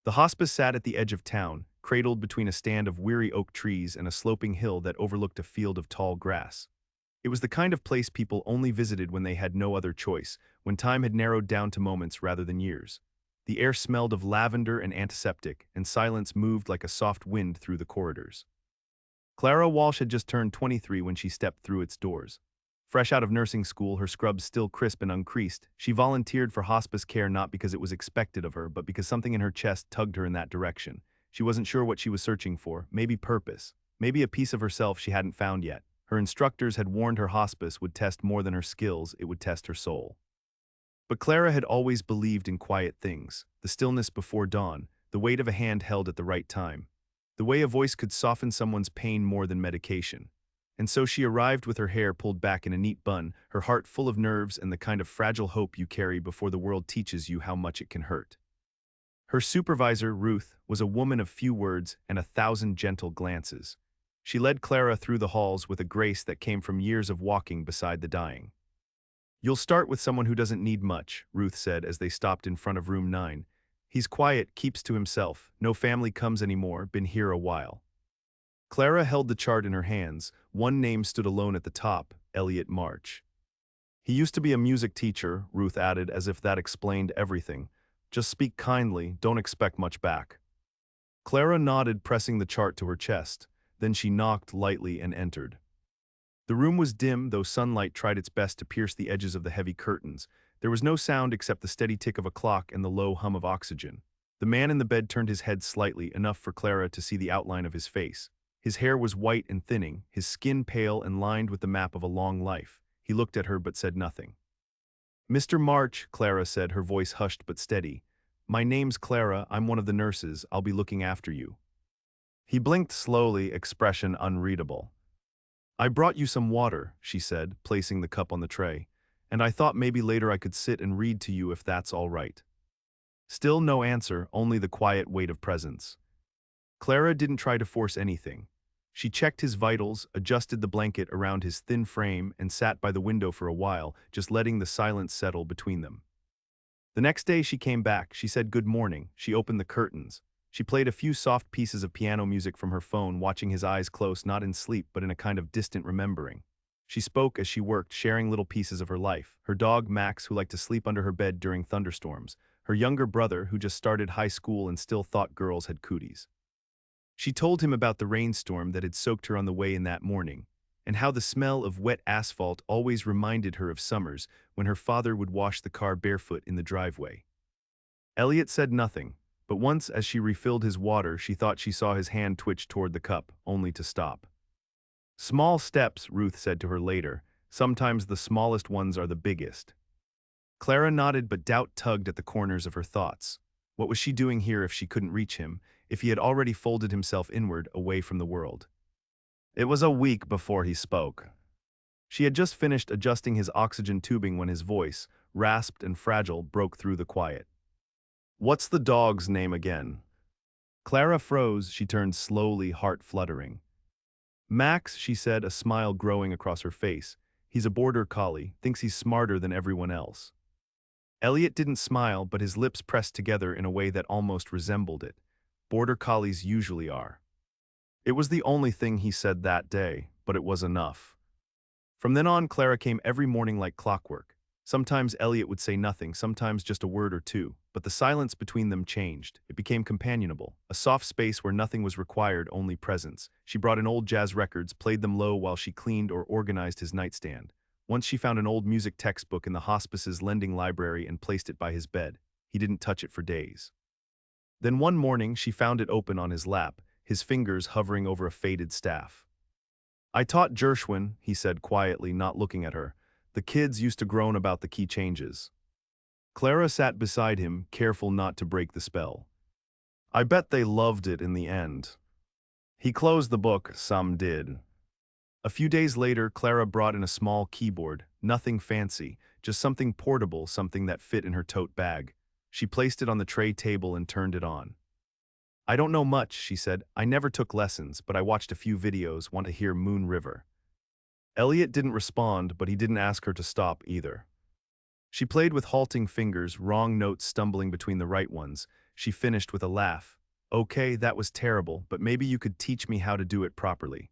The hospice sat at the edge of town, cradled between a stand of weary oak trees and a sloping hill that overlooked a field of tall grass. It was the kind of place people only visited when they had no other choice, when time had narrowed down to moments rather than years. The air smelled of lavender and antiseptic, and silence moved like a soft wind through the corridors. Clara Walsh had just turned 23 when she stepped through its doors. Fresh out of nursing school, her scrubs still crisp and uncreased, she volunteered for hospice care not because it was expected of her, but because something in her chest tugged her in that direction. She wasn't sure what she was searching for, maybe purpose, maybe a piece of herself she hadn't found yet. Her instructors had warned her hospice would test more than her skills, it would test her soul. But Clara had always believed in quiet things, the stillness before dawn, the weight of a hand held at the right time, the way a voice could soften someone's pain more than medication. And so she arrived with her hair pulled back in a neat bun, her heart full of nerves and the kind of fragile hope you carry before the world teaches you how much it can hurt. Her supervisor, Ruth, was a woman of few words and 1,000 gentle glances. She led Clara through the halls with a grace that came from years of walking beside the dying. "You'll start with someone who doesn't need much," Ruth said as they stopped in front of room 9. "He's quiet, keeps to himself, no family comes anymore, been here a while." Clara held the chart in her hands. One name stood alone at the top, Elliot March. "He used to be a music teacher," Ruth added as if that explained everything. "Just speak kindly, don't expect much back." Clara nodded, pressing the chart to her chest. Then she knocked lightly and entered. The room was dim, though sunlight tried its best to pierce the edges of the heavy curtains. There was no sound except the steady tick of a clock and the low hum of oxygen. The man in the bed turned his head slightly, enough for Clara to see the outline of his face. His hair was white and thinning, his skin pale and lined with the map of a long life. He looked at her but said nothing. "Mr. March," Clara said, her voice hushed but steady. "My name's Clara, I'm one of the nurses, I'll be looking after you." He blinked slowly, expression unreadable. "I brought you some water," she said, placing the cup on the tray. "And I thought maybe later I could sit and read to you if that's all right." Still no answer, only the quiet weight of presence. Clara didn't try to force anything. She checked his vitals, adjusted the blanket around his thin frame, and sat by the window for a while, just letting the silence settle between them. The next day she came back, she said good morning, she opened the curtains. She played a few soft pieces of piano music from her phone, watching his eyes close, not in sleep but in a kind of distant remembering. She spoke as she worked, sharing little pieces of her life. Her dog, Max, who liked to sleep under her bed during thunderstorms. Her younger brother, who just started high school and still thought girls had cooties. She told him about the rainstorm that had soaked her on the way in that morning, and how the smell of wet asphalt always reminded her of summers when her father would wash the car barefoot in the driveway. Elliot said nothing, but once as she refilled his water, she thought she saw his hand twitch toward the cup, only to stop. "Small steps," Ruth said to her later. "Sometimes the smallest ones are the biggest." Clara nodded, but doubt tugged at the corners of her thoughts. What was she doing here if she couldn't reach him, if he had already folded himself inward, away from the world? It was a week before he spoke. She had just finished adjusting his oxygen tubing when his voice, rasped and fragile, broke through the quiet. "What's the dog's name again?" Clara froze, she turned slowly, heart fluttering. "Max," she said, a smile growing across her face. "He's a border collie, thinks he's smarter than everyone else." Elliot didn't smile, but his lips pressed together in a way that almost resembled it. Border collies usually are. It was the only thing he said that day, but it was enough. From then on, Clara came every morning like clockwork. Sometimes Elliot would say nothing, sometimes just a word or two, but the silence between them changed. It became companionable, a soft space where nothing was required, only presence. She brought in old jazz records, played them low while she cleaned or organized his nightstand. Once she found an old music textbook in the hospice's lending library and placed it by his bed. He didn't touch it for days. Then one morning, she found it open on his lap, his fingers hovering over a faded staff. "I taught Gershwin," he said quietly, not looking at her. "The kids used to groan about the key changes." Clara sat beside him, careful not to break the spell. "I bet they loved it in the end." He closed the book, some did. A few days later, Clara brought in a small keyboard, nothing fancy, just something portable, something that fit in her tote bag. She placed it on the tray table and turned it on. "I don't know much," she said. "I never took lessons, but I watched a few videos, want to hear Moon River." Elliot didn't respond, but he didn't ask her to stop either. She played with halting fingers, wrong notes stumbling between the right ones. she finished with a laugh. Okay, that was terrible, but maybe you could teach me how to do it properly.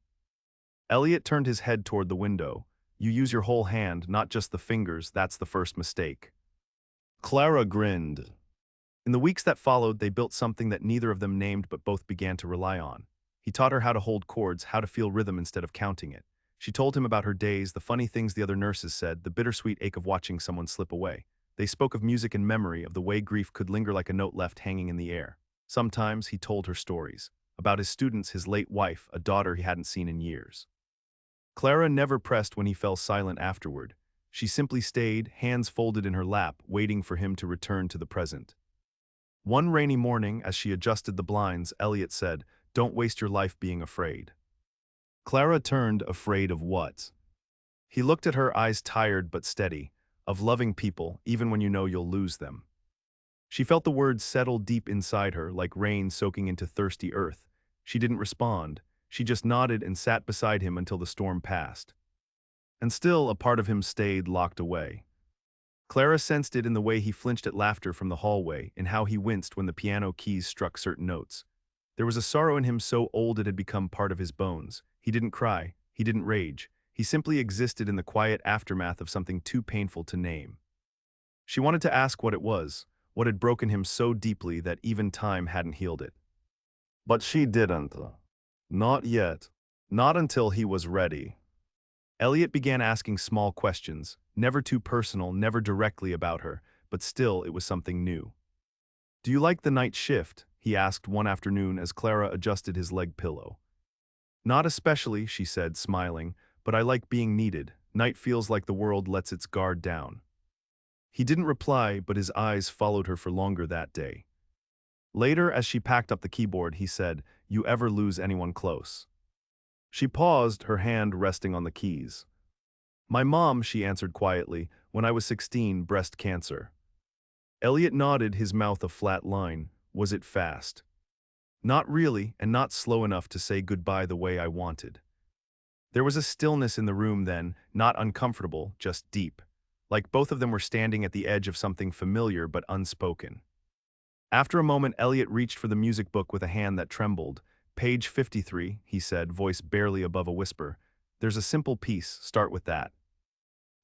Elliot turned his head toward the window. You use your whole hand, not just the fingers, that's the first mistake. Clara grinned. In the weeks that followed, they built something that neither of them named but both began to rely on. He taught her how to hold chords, how to feel rhythm instead of counting it. She told him about her days, the funny things the other nurses said, the bittersweet ache of watching someone slip away. They spoke of music and memory, of the way grief could linger like a note left hanging in the air. Sometimes he told her stories. About his students, his late wife, a daughter he hadn't seen in years. Clara never pressed when he fell silent afterward. She simply stayed, hands folded in her lap, waiting for him to return to the present. One rainy morning, as she adjusted the blinds, Elliot said, "Don't waste your life being afraid." Clara turned, afraid of what? He looked at her, eyes tired but steady, of loving people, even when you know you'll lose them. She felt the words settle deep inside her, like rain soaking into thirsty earth. She didn't respond. She just nodded and sat beside him until the storm passed. And still, a part of him stayed locked away. Clara sensed it in the way he flinched at laughter from the hallway, in how he winced when the piano keys struck certain notes. There was a sorrow in him so old it had become part of his bones. He didn't cry, he didn't rage. He simply existed in the quiet aftermath of something too painful to name. She wanted to ask what it was, what had broken him so deeply that even time hadn't healed it. But she didn't. Not yet. Not until he was ready. Elliot began asking small questions, never too personal, never directly about her, but still it was something new. "Do you like the night shift?" he asked one afternoon as Clara adjusted his leg pillow. "Not especially," she said, smiling, "but I like being needed. Night feels like the world lets its guard down." He didn't reply, but his eyes followed her for longer that day. Later, as she packed up the keyboard, he said, "You ever lose anyone close?" She paused, her hand resting on the keys. "My mom," she answered quietly, "when I was 16, breast cancer." Elliot nodded, his mouth a flat line. Was it fast? Not really, and not slow enough to say goodbye the way I wanted. There was a stillness in the room then, not uncomfortable, just deep. Like both of them were standing at the edge of something familiar but unspoken. After a moment, Elliot reached for the music book with a hand that trembled. "Page 53, he said, voice barely above a whisper. "There's a simple piece, start with that."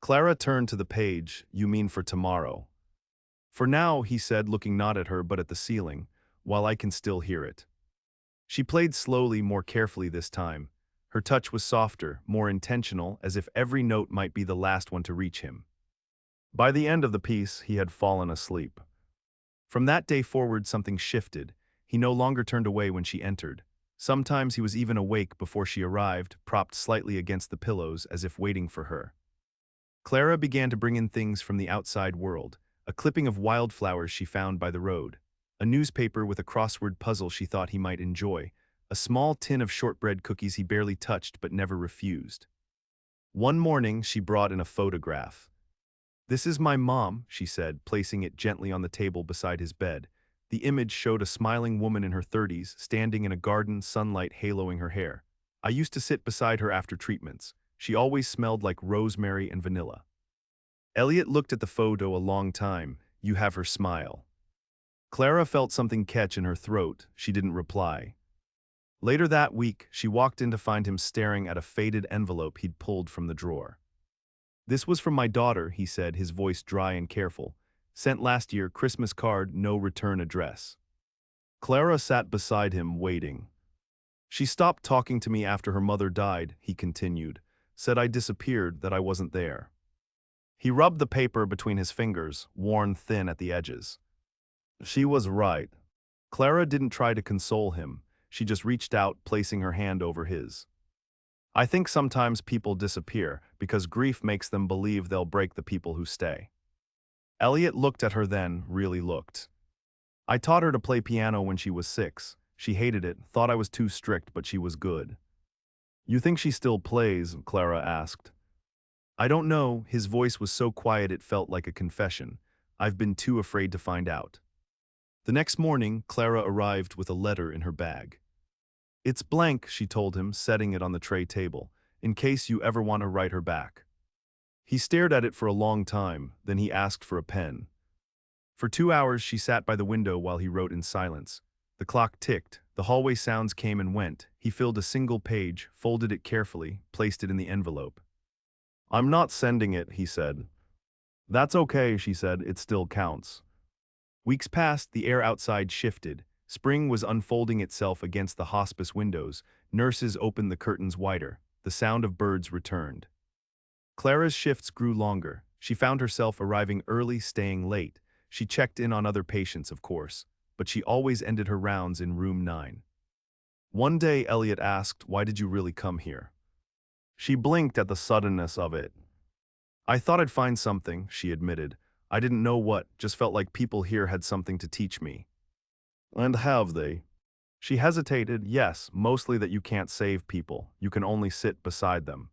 Clara turned to the page. "You mean for tomorrow?" "For now," he said, looking not at her but at the ceiling, "while I can still hear it." She played slowly, more carefully this time. Her touch was softer, more intentional, as if every note might be the last one to reach him. By the end of the piece, he had fallen asleep. From that day forward, something shifted. He no longer turned away when she entered. Sometimes he was even awake before she arrived, propped slightly against the pillows as if waiting for her. Clara began to bring in things from the outside world, a clipping of wildflowers she found by the road, a newspaper with a crossword puzzle she thought he might enjoy, a small tin of shortbread cookies he barely touched but never refused. One morning, she brought in a photograph. "This is my mom," she said, placing it gently on the table beside his bed. The image showed a smiling woman in her 30s, standing in a garden, sunlight haloing her hair. "I used to sit beside her after treatments. She always smelled like rosemary and vanilla." Elliot looked at the photo a long time. "You have her smile." Clara felt something catch in her throat. She didn't reply. Later that week, she walked in to find him staring at a faded envelope he'd pulled from the drawer. "This was from my daughter," he said, his voice dry and careful. "Sent last year, Christmas card, no return address." Clara sat beside him, waiting. "She stopped talking to me after her mother died," he continued. "Said I disappeared, that I wasn't there." He rubbed the paper between his fingers, worn thin at the edges. She was right. Clara didn't try to console him. She just reached out, placing her hand over his. "I think sometimes people disappear because grief makes them believe they'll break the people who stay." Elliot looked at her then, really looked. "I taught her to play piano when she was 6. She hated it, thought I was too strict, but she was good." "You think she still plays?" Clara asked. "I don't know." His voice was so quiet it felt like a confession. "I've been too afraid to find out." The next morning, Clara arrived with a letter in her bag. "It's blank," she told him, setting it on the tray table, "in case you ever want to write her back." He stared at it for a long time, then he asked for a pen. For 2 hours she sat by the window while he wrote in silence. The clock ticked, the hallway sounds came and went. He filled a single page, folded it carefully, placed it in the envelope. "I'm not sending it," he said. "That's okay," she said, "it still counts." Weeks passed, the air outside shifted. Spring was unfolding itself against the hospice windows. Nurses opened the curtains wider. The sound of birds returned. Clara's shifts grew longer. She found herself arriving early, staying late. She checked in on other patients, of course, but she always ended her rounds in room 9. One day, Elliot asked, "Why did you really come here?" She blinked at the suddenness of it. "I thought I'd find something," she admitted. "I didn't know what, just felt like people here had something to teach me." "And have they?" She hesitated. "Yes, mostly that you can't save people. You can only sit beside them."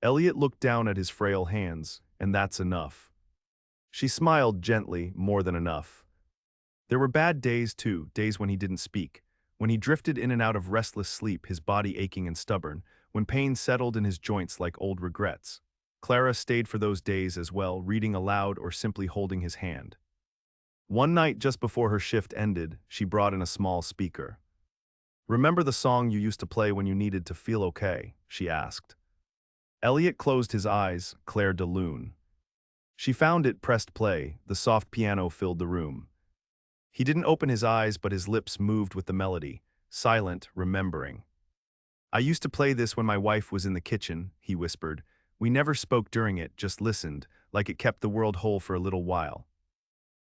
Elliot looked down at his frail hands, "And that's enough." She smiled gently, "More than enough." There were bad days too, days when he didn't speak, when he drifted in and out of restless sleep, his body aching and stubborn, when pain settled in his joints like old regrets. Clara stayed for those days as well, reading aloud or simply holding his hand. One night just before her shift ended, she brought in a small speaker. "Remember the song you used to play when you needed to feel okay?" she asked. Elliot closed his eyes, Claire de Lune. She found it, pressed play, the soft piano filled the room. He didn't open his eyes, but his lips moved with the melody, silent, remembering. "I used to play this when my wife was in the kitchen," he whispered. "We never spoke during it, just listened, like it kept the world whole for a little while."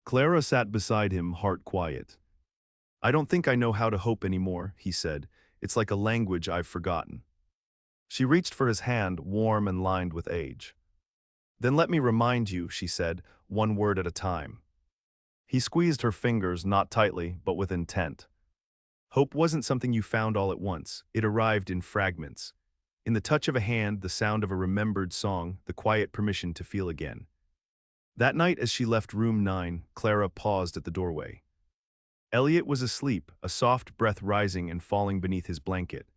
Clara sat beside him, heart quiet. "I don't think I know how to hope anymore," he said. "It's like a language I've forgotten." She reached for his hand, warm and lined with age. "Then let me remind you," she said, "one word at a time." He squeezed her fingers, not tightly, but with intent. Hope wasn't something you found all at once. It arrived in fragments. In the touch of a hand, the sound of a remembered song, the quiet permission to feel again. That night as she left room 9, Clara paused at the doorway. Elliot was asleep, a soft breath rising and falling beneath his blanket.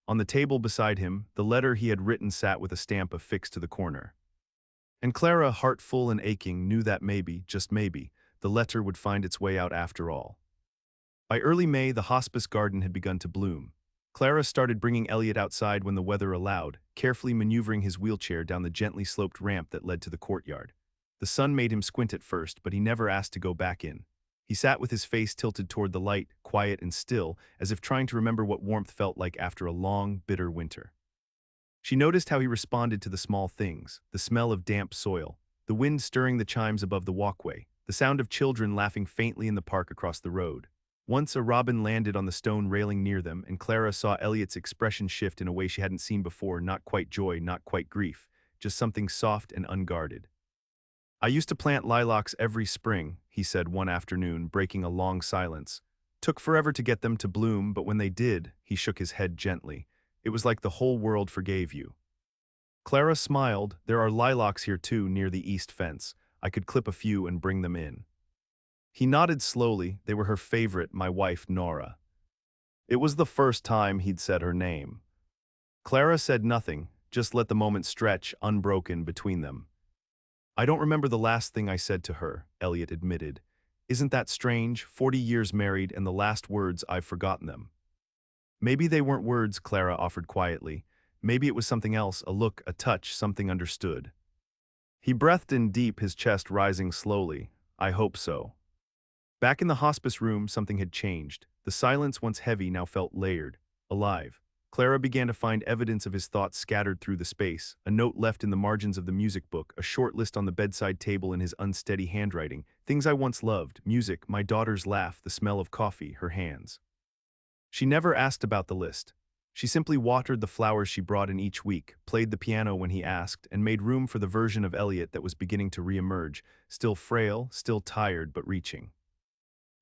On the table beside him, the letter he had written sat with a stamp affixed to the corner. And Clara, heart full and aching, knew that maybe, just maybe, the letter would find its way out after all. By early May, the hospice garden had begun to bloom. Clara started bringing Elliot outside when the weather allowed, carefully maneuvering his wheelchair down the gently sloped ramp that led to the courtyard. The sun made him squint at first, but he never asked to go back in. He sat with his face tilted toward the light, quiet and still, as if trying to remember what warmth felt like after a long, bitter winter. She noticed how he responded to the small things, the smell of damp soil, the wind stirring the chimes above the walkway, the sound of children laughing faintly in the park across the road. Once a robin landed on the stone railing near them, and Clara saw Elliot's expression shift in a way she hadn't seen before, not quite joy, not quite grief, just something soft and unguarded. "I used to plant lilacs every spring," he said one afternoon, breaking a long silence. "Took forever to get them to bloom, but when they did," he shook his head gently, "it was like the whole world forgave you." Clara smiled. "There are lilacs here too, near the east fence. I could clip a few and bring them in." He nodded slowly. They were her favorite, my wife, Nora. It was the first time he'd said her name. Clara said nothing, just let the moment stretch, unbroken, between them. "I don't remember the last thing I said to her," Elliot admitted. "Isn't that strange? 40 years married, and the last words, I've forgotten them." "Maybe they weren't words," Clara offered quietly. "Maybe it was something else, a look, a touch, something understood." He breathed in deep, his chest rising slowly. "I hope so." Back in the hospice room, something had changed. The silence, once heavy, now felt layered, alive. Clara began to find evidence of his thoughts scattered through the space, a note left in the margins of the music book, a short list on the bedside table in his unsteady handwriting. Things I once loved, music, my daughter's laugh, the smell of coffee, her hands. She never asked about the list. She simply watered the flowers she brought in each week, played the piano when he asked, and made room for the version of Elliot that was beginning to reemerge, still frail, still tired, but reaching.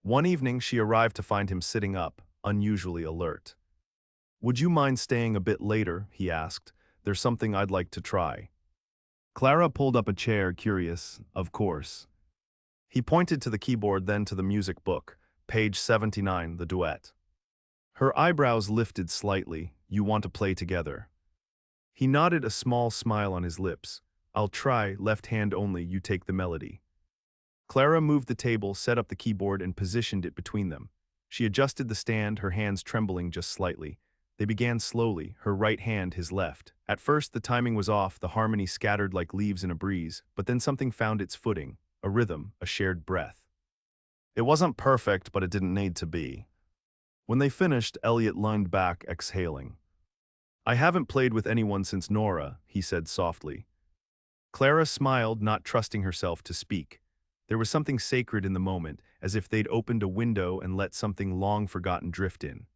One evening, she arrived to find him sitting up, unusually alert. "Would you mind staying a bit later?" he asked. "There's something I'd like to try." Clara pulled up a chair, curious. "Of course." He pointed to the keyboard, then to the music book. Page 79, the duet. Her eyebrows lifted slightly. "You want to play together?" He nodded, a small smile on his lips. "I'll try, left hand only, you take the melody." Clara moved the table, set up the keyboard, and positioned it between them. She adjusted the stand, her hands trembling just slightly. They began slowly, her right hand his left. At first, the timing was off, the harmony scattered like leaves in a breeze, but then something found its footing, a rhythm, a shared breath. It wasn't perfect, but it didn't need to be. When they finished, Elliot leaned back, exhaling. I haven't played with anyone since Nora, he said softly. Clara smiled, not trusting herself to speak. There was something sacred in the moment, as if they'd opened a window and let something long forgotten drift in.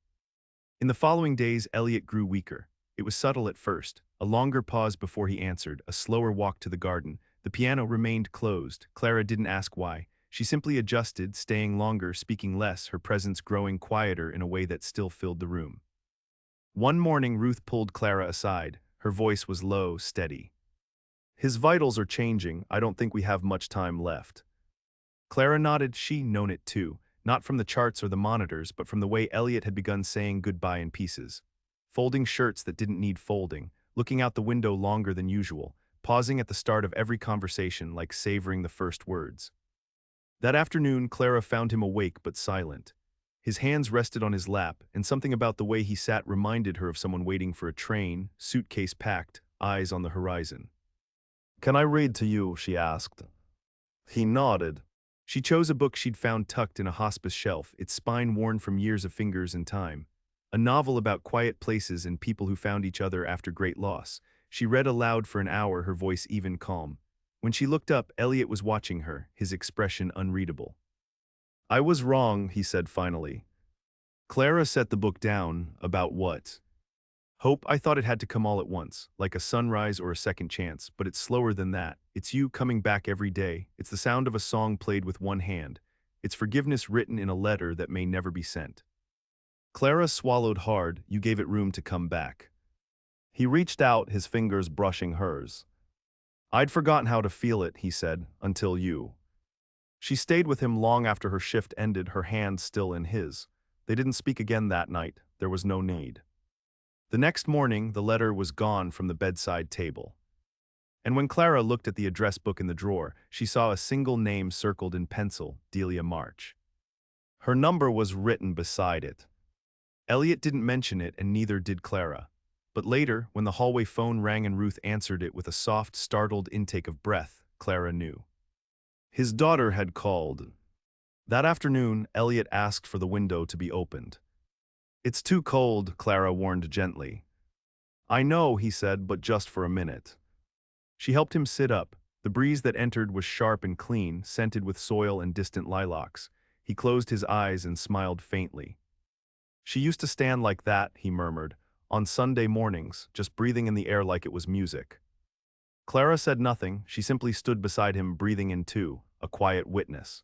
In the following days, Elliot grew weaker. It was subtle at first, a longer pause before he answered, a slower walk to the garden. The piano remained closed. Clara didn't ask why. She simply adjusted, staying longer, speaking less, her presence growing quieter in a way that still filled the room. One morning, Ruth pulled Clara aside. Her voice was low, steady. His vitals are changing. I don't think we have much time left. Clara nodded. She'd known it too, not from the charts or the monitors, but from the way Elliot had begun saying goodbye in pieces. Folding shirts that didn't need folding, looking out the window longer than usual, pausing at the start of every conversation like savoring the first words. That afternoon, Clara found him awake but silent. His hands rested on his lap, and something about the way he sat reminded her of someone waiting for a train, suitcase packed, eyes on the horizon. Can I read to you? She asked. He nodded. She chose a book she'd found tucked in a hospice shelf, its spine worn from years of fingers and time. A novel about quiet places and people who found each other after great loss. She read aloud for an hour, her voice even calm. When she looked up, Elliot was watching her, his expression unreadable. I was wrong, he said finally. Clara set the book down. About what? Hope. I thought it had to come all at once, like a sunrise or a second chance, but it's slower than that. It's you coming back every day. It's the sound of a song played with one hand. It's forgiveness written in a letter that may never be sent. Clara swallowed hard. You gave it room to come back. He reached out, his fingers brushing hers. I'd forgotten how to feel it, he said, until you. She stayed with him long after her shift ended, her hand still in his. They didn't speak again that night. There was no need. The next morning, the letter was gone from the bedside table. And when Clara looked at the address book in the drawer, she saw a single name circled in pencil, Delia March. Her number was written beside it. Elliot didn't mention it, and neither did Clara. But later, when the hallway phone rang and Ruth answered it with a soft, startled intake of breath, Clara knew. His daughter had called. That afternoon, Elliot asked for the window to be opened. It's too cold, Clara warned gently. I know, he said, but just for a minute. She helped him sit up. The breeze that entered was sharp and clean, scented with soil and distant lilacs. He closed his eyes and smiled faintly. She used to stand like that, he murmured, on Sunday mornings, just breathing in the air like it was music. Clara said nothing. She simply stood beside him, breathing in too, a quiet witness.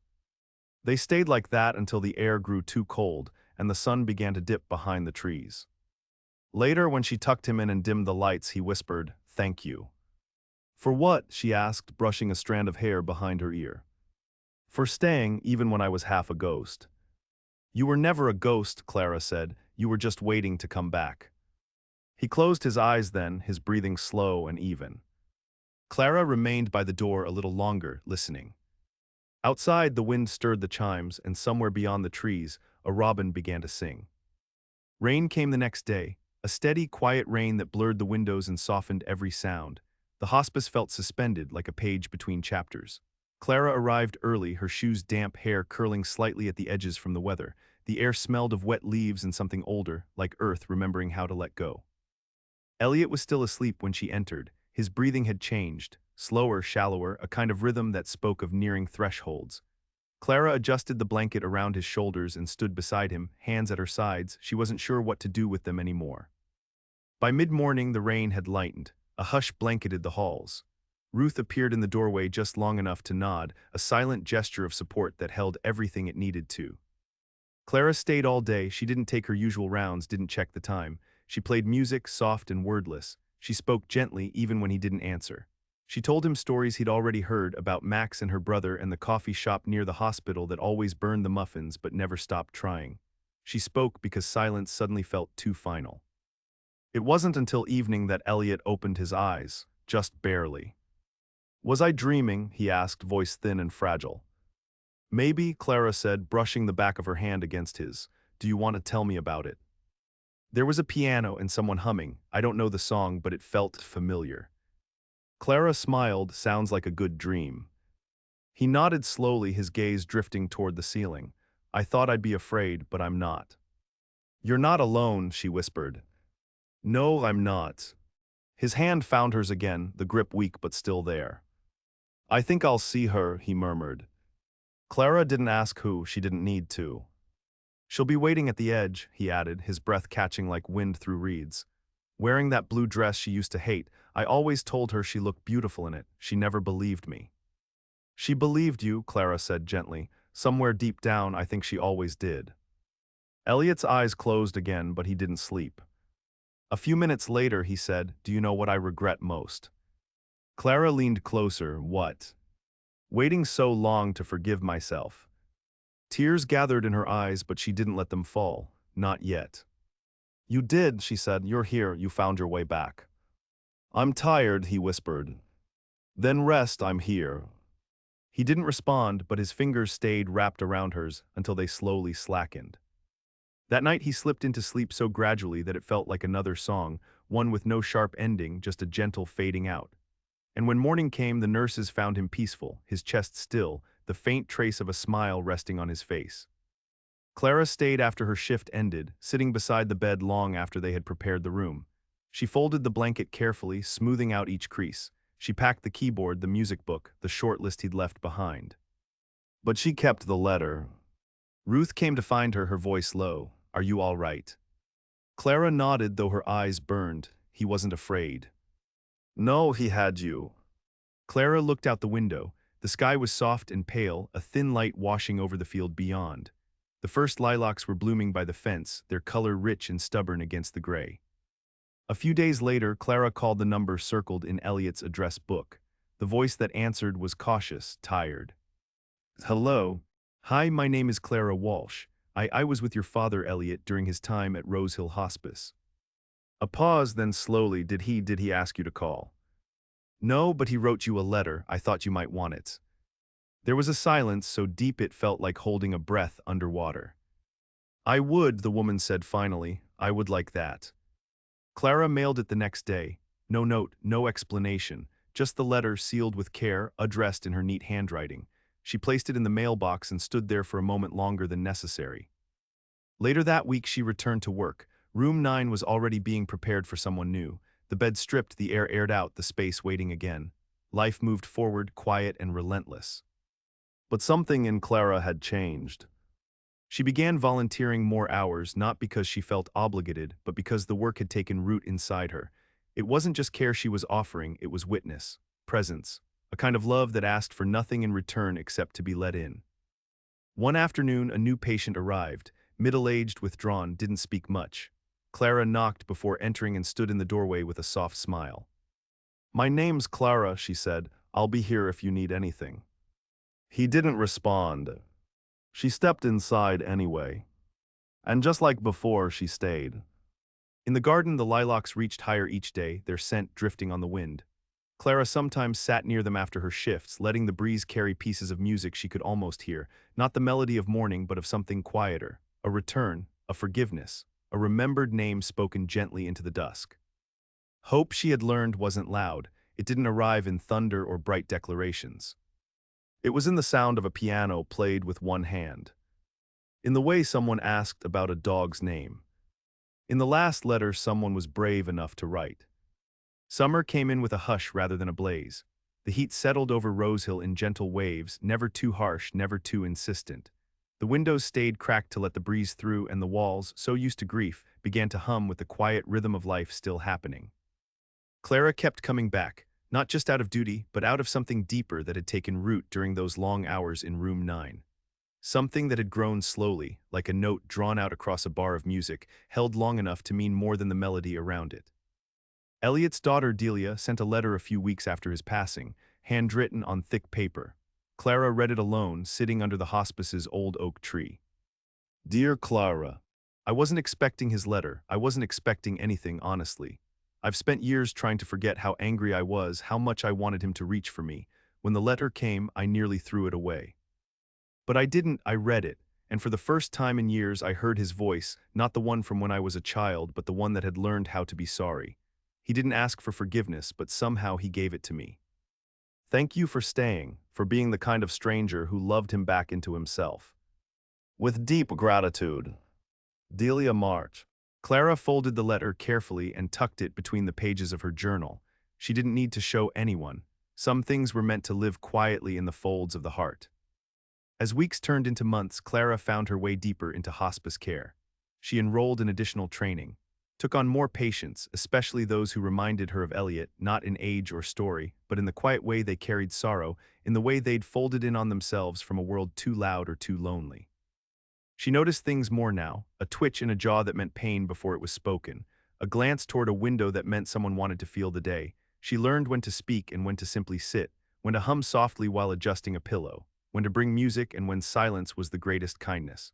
They stayed like that until the air grew too cold and the sun began to dip behind the trees. Later, when she tucked him in and dimmed the lights, he whispered, "Thank you." For what? She asked, brushing a strand of hair behind her ear. For staying, even when I was half a ghost. You were never a ghost, Clara said. You were just waiting to come back. He closed his eyes then, his breathing slow and even. Clara remained by the door a little longer, listening. Outside, the wind stirred the chimes, and somewhere beyond the trees, a robin began to sing. Rain came the next day, a steady, quiet rain that blurred the windows and softened every sound. The hospice felt suspended, like a page between chapters. Clara arrived early, her shoes' damp hair curling slightly at the edges from the weather. The air smelled of wet leaves and something older, like earth remembering how to let go. Elliot was still asleep when she entered. His breathing had changed, slower, shallower, a kind of rhythm that spoke of nearing thresholds. Clara adjusted the blanket around his shoulders and stood beside him, hands at her sides. She wasn't sure what to do with them anymore. By mid-morning, the rain had lightened. A hush blanketed the halls. Ruth appeared in the doorway just long enough to nod, a silent gesture of support that held everything it needed to. Clara stayed all day. She didn't take her usual rounds, didn't check the time. She played music, soft and wordless. She spoke gently even when he didn't answer. She told him stories he'd already heard about Max and her brother and the coffee shop near the hospital that always burned the muffins but never stopped trying. She spoke because silence suddenly felt too final. It wasn't until evening that Elliot opened his eyes, just barely. Was I dreaming? He asked, voice thin and fragile. Maybe, Clara said, brushing the back of her hand against his. Do you want to tell me about it? There was a piano and someone humming. I don't know the song, but it felt familiar. Clara smiled, sounds like a good dream. He nodded slowly, his gaze drifting toward the ceiling. I thought I'd be afraid, but I'm not. You're not alone, she whispered. No, I'm not. His hand found hers again, the grip weak but still there. I think I'll see her, he murmured. Clara didn't ask who, she didn't need to. She'll be waiting at the edge, he added, his breath catching like wind through reeds. Wearing that blue dress she used to hate, I always told her she looked beautiful in it. She never believed me. She believed you, Clara said gently. Somewhere deep down, I think she always did. Elliot's eyes closed again, but he didn't sleep. A few minutes later, he said, Do you know what I regret most? Clara leaned closer. What? Waiting so long to forgive myself. Tears gathered in her eyes, but she didn't let them fall. Not yet. You did, she said. You're here. You found your way back. I'm tired, he whispered. Then rest, I'm here. He didn't respond, but his fingers stayed wrapped around hers until they slowly slackened. That night he slipped into sleep so gradually that it felt like another song, one with no sharp ending, just a gentle fading out. And when morning came, the nurses found him peaceful, his chest still, the faint trace of a smile resting on his face. Clara stayed after her shift ended, sitting beside the bed long after they had prepared the room. She folded the blanket carefully, smoothing out each crease. She packed the keyboard, the music book, the short list he'd left behind. But she kept the letter. Ruth came to find her, her voice low. Are you all right? Clara nodded, though her eyes burned. He wasn't afraid. No, he had you. Clara looked out the window. The sky was soft and pale, a thin light washing over the field beyond. The first lilacs were blooming by the fence, their color rich and stubborn against the gray. A few days later, Clara called the number circled in Elliot's address book. The voice that answered was cautious, tired. Hello. Hi, my name is Clara Walsh. I was with your father, Elliot, during his time at Rose Hill Hospice. A pause, then slowly, did he ask you to call? No, but he wrote you a letter. I thought you might want it. There was a silence so deep it felt like holding a breath underwater. I would, the woman said finally. I would like that. Clara mailed it the next day. No note, no explanation, just the letter sealed with care, addressed in her neat handwriting. She placed it in the mailbox and stood there for a moment longer than necessary. Later that week she returned to work. Room 9 was already being prepared for someone new. The bed stripped, the air aired out, the space waiting again. Life moved forward, quiet and relentless. But something in Clara had changed. She began volunteering more hours, not because she felt obligated, but because the work had taken root inside her. It wasn't just care she was offering, it was witness, presence, a kind of love that asked for nothing in return except to be let in. One afternoon, a new patient arrived, middle-aged, withdrawn, didn't speak much. Clara knocked before entering and stood in the doorway with a soft smile. My name's Clara, she said. I'll be here if you need anything. He didn't respond. She stepped inside anyway. And just like before, she stayed. In the garden, the lilacs reached higher each day, their scent drifting on the wind. Clara sometimes sat near them after her shifts, letting the breeze carry pieces of music she could almost hear, not the melody of morning but of something quieter, a return, a forgiveness, a remembered name spoken gently into the dusk. Hope, she had learned, wasn't loud. It didn't arrive in thunder or bright declarations. It was in the sound of a piano played with one hand. In the way someone asked about a dog's name. In the last letter someone was brave enough to write. Summer came in with a hush rather than a blaze. The heat settled over Rose Hill in gentle waves, never too harsh, never too insistent. The windows stayed cracked to let the breeze through, and the walls, so used to grief, began to hum with the quiet rhythm of life still happening. Clara kept coming back, not just out of duty, but out of something deeper that had taken root during those long hours in room 9. Something that had grown slowly, like a note drawn out across a bar of music, held long enough to mean more than the melody around it. Elliot's daughter Delia sent a letter a few weeks after his passing, handwritten on thick paper. Clara read it alone, sitting under the hospice's old oak tree. Dear Clara, I wasn't expecting his letter. I wasn't expecting anything, honestly. I've spent years trying to forget how angry I was, how much I wanted him to reach for me. When the letter came, I nearly threw it away. But I didn't, I read it, and for the first time in years I heard his voice, not the one from when I was a child, but the one that had learned how to be sorry. He didn't ask for forgiveness, but somehow he gave it to me. Thank you for staying, for being the kind of stranger who loved him back into himself. With deep gratitude. Delia March. Clara folded the letter carefully and tucked it between the pages of her journal. She didn't need to show anyone. Some things were meant to live quietly in the folds of the heart. As weeks turned into months, Clara found her way deeper into hospice care. She enrolled in additional training, took on more patients, especially those who reminded her of Elliot, not in age or story, but in the quiet way they carried sorrow, in the way they'd folded in on themselves from a world too loud or too lonely. She noticed things more now, a twitch in a jaw that meant pain before it was spoken, a glance toward a window that meant someone wanted to feel the day. She learned when to speak and when to simply sit, when to hum softly while adjusting a pillow, when to bring music and when silence was the greatest kindness.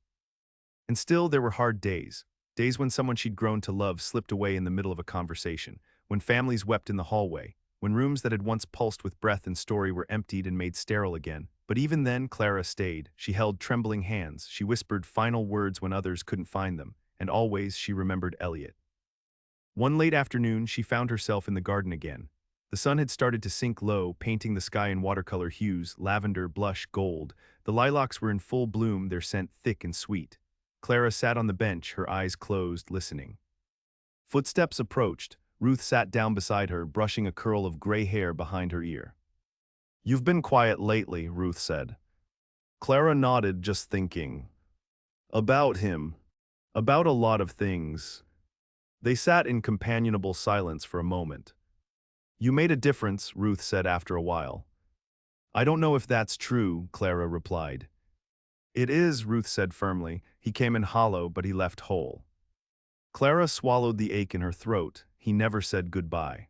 And still there were hard days, days when someone she'd grown to love slipped away in the middle of a conversation, when families wept in the hallway, when rooms that had once pulsed with breath and story were emptied and made sterile again. But even then, Clara stayed. She held trembling hands, she whispered final words when others couldn't find them, and always she remembered Elliot. One late afternoon, she found herself in the garden again. The sun had started to sink low, painting the sky in watercolor hues, lavender, blush, gold. The lilacs were in full bloom, their scent thick and sweet. Clara sat on the bench, her eyes closed, listening. Footsteps approached. Ruth sat down beside her, brushing a curl of gray hair behind her ear. "You've been quiet lately," Ruth said. Clara nodded, just thinking. About him. About a lot of things. They sat in companionable silence for a moment. "You made a difference," Ruth said after a while. "I don't know if that's true," Clara replied. "It is," Ruth said firmly. "He came in hollow, but he left whole." Clara swallowed the ache in her throat. He never said goodbye.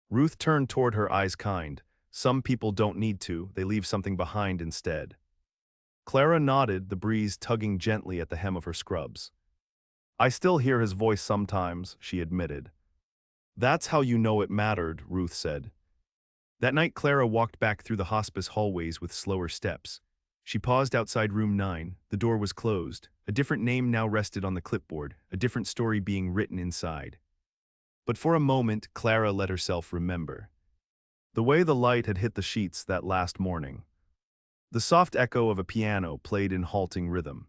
Ruth turned toward her, eyes kind. "Some people don't need to, they leave something behind instead." Clara nodded, the breeze tugging gently at the hem of her scrubs. "I still hear his voice sometimes," she admitted. "That's how you know it mattered," Ruth said. That night Clara walked back through the hospice hallways with slower steps. She paused outside room 9, the door was closed. A different name now rested on the clipboard, a different story being written inside. But for a moment, Clara let herself remember. The way the light had hit the sheets that last morning. The soft echo of a piano played in halting rhythm.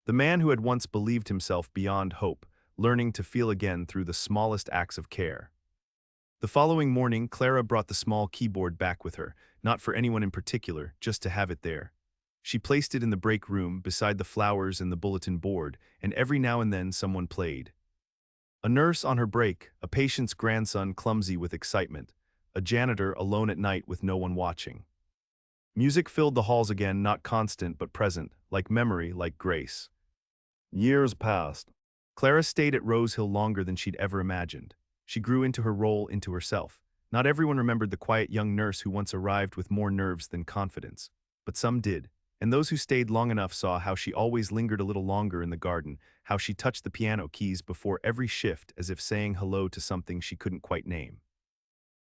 The man who had once believed himself beyond hope, learning to feel again through the smallest acts of care. The following morning, Clara brought the small keyboard back with her, not for anyone in particular, just to have it there. She placed it in the break room, beside the flowers and the bulletin board, and every now and then someone played. A nurse on her break, a patient's grandson clumsy with excitement, a janitor alone at night with no one watching. Music filled the halls again, not constant but present, like memory, like grace. Years passed. Clara stayed at Rose Hill longer than she'd ever imagined. She grew into her role, into herself. Not everyone remembered the quiet young nurse who once arrived with more nerves than confidence. But some did. And those who stayed long enough saw how she always lingered a little longer in the garden, how she touched the piano keys before every shift as if saying hello to something she couldn't quite name.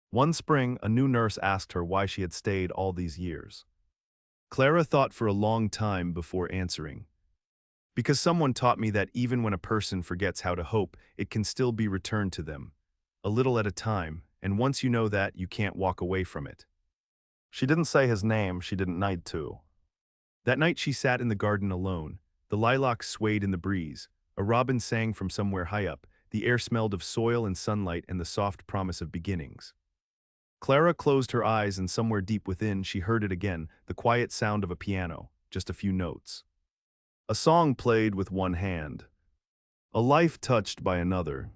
One spring, a new nurse asked her why she had stayed all these years. Clara thought for a long time before answering. "Because someone taught me that even when a person forgets how to hope, it can still be returned to them. A little at a time, and once you know that, you can't walk away from it." She didn't say his name, she didn't need to. That night she sat in the garden alone. The lilacs swayed in the breeze. A robin sang from somewhere high up. The air smelled of soil and sunlight and the soft promise of beginnings. Clara closed her eyes and somewhere deep within she heard it again, the quiet sound of a piano, just a few notes. A song played with one hand. A life touched by another.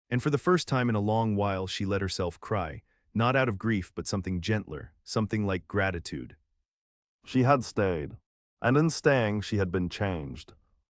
And for the first time in a long while she let herself cry, not out of grief but something gentler, something like gratitude. She had stayed, and in staying she had been changed.